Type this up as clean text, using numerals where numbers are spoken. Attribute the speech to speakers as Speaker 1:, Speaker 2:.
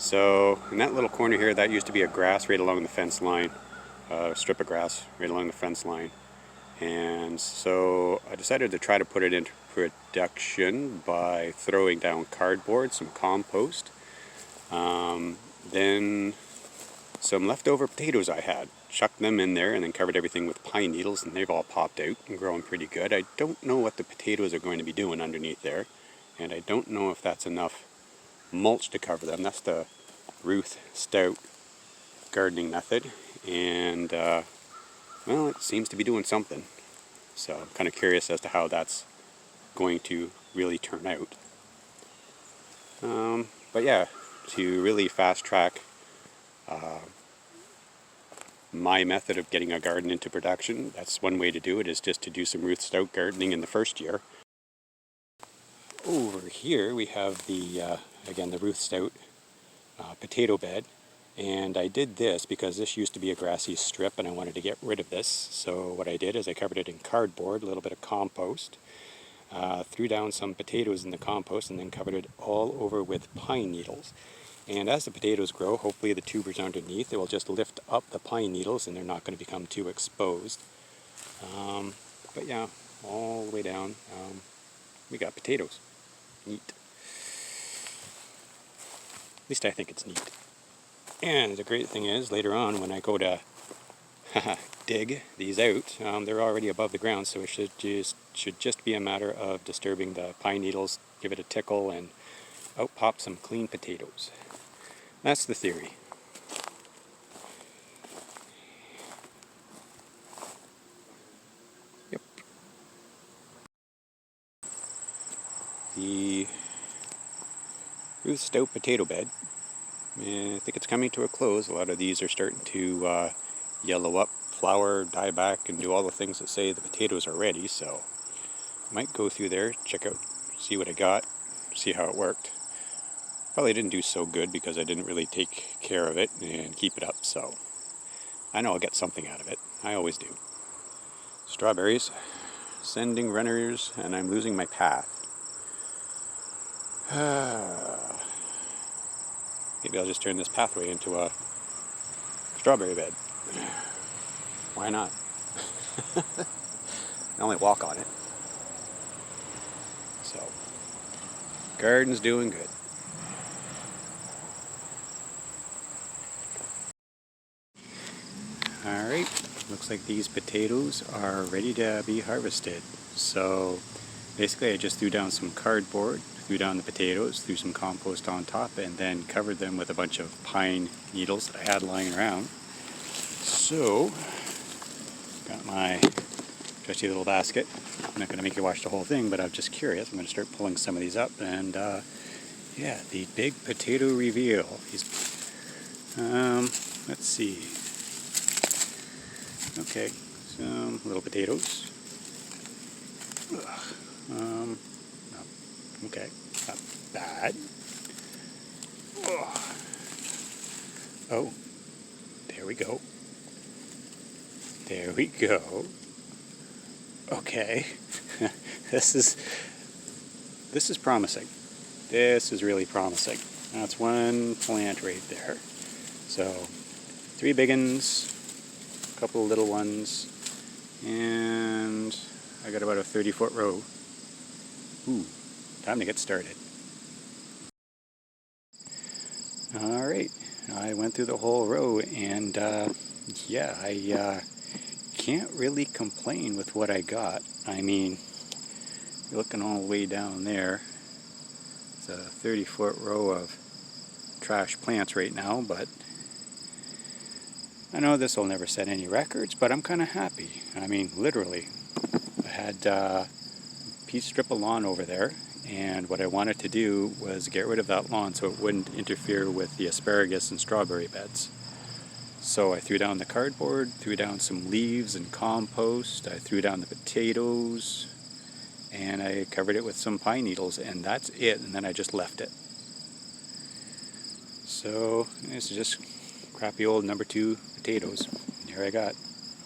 Speaker 1: So in that little corner here, that used to be a grass right along the fence line, a strip of grass right along the fence line. And so I decided to try to put it into production by throwing down cardboard, some compost, then some leftover potatoes I had. Chucked them in there and then covered everything with pine needles, and they've all popped out and growing pretty good. I don't know what the potatoes are going to be doing underneath there, and I don't know if that's enough mulch to cover them. That's the Ruth Stout gardening method, and well, it seems to be doing something. So I'm kind of curious as to how that's going to really turn out. But yeah, to really fast track my method of getting a garden into production, that's one way to do it, is just to do some Ruth Stout gardening in the first year. Over here we have the, again, the Ruth Stout potato bed. And I did this because this used to be a grassy strip and I wanted to get rid of this. So what I did is I covered it in cardboard, a little bit of compost, threw down some potatoes in the compost, and then covered it all over with pine needles. And as the potatoes grow, hopefully the tubers underneath, it will just lift up the pine needles and they're not going to become too exposed. But yeah, all the way down, we got potatoes. Neat. At least I think it's neat. And the great thing is, later on when I go to dig these out, they're already above the ground, so it should just be a matter of disturbing the pine needles, give it a tickle, and out pop some clean potatoes. That's the theory. Yep. The Ruth Stout potato bed, I think it's coming to a close. A lot of these are starting to yellow up, flower, die back, and do all the things that say the potatoes are ready. So I might go through there, check out, see what I got, see how it worked. Probably didn't do so good because I didn't really take care of it and keep it up. So I know I'll get something out of it. I always do. Strawberries, sending runners, and I'm losing my path. Maybe I'll just turn this pathway into a strawberry bed. Why not? I only walk on it. So, garden's doing good. Alright, looks like these potatoes are ready to be harvested. So, basically I just threw down some cardboard, threw down the potatoes, threw some compost on top, and then covered them with a bunch of pine needles that I had lying around. So, got my trusty little basket. I'm not going to make you watch the whole thing, but I'm just curious. I'm going to start pulling some of these up, and yeah, the big potato reveal. Let's see. Okay, some little potatoes. Okay, not bad. Oh, there we go. There we go. Okay, this is promising. This is really promising. That's one plant right there. So, 3 big ones, a couple of little ones, and I got about a 30-foot row. Ooh, time to get started. Alright, I went through the whole row, and yeah, I can't really complain with what I got. I mean, you're looking all the way down there. It's a 30-foot row of trash plants right now, but I know this will never set any records, but I'm kind of happy. I mean, literally. I had a piece strip of lawn over there, and what I wanted to do was get rid of that lawn so it wouldn't interfere with the asparagus and strawberry beds. So I threw down the cardboard, threw down some leaves and compost, I threw down the potatoes, and I covered it with some pine needles, and that's it, and then I just left it. So this is just crappy old number 2 potatoes. Here I got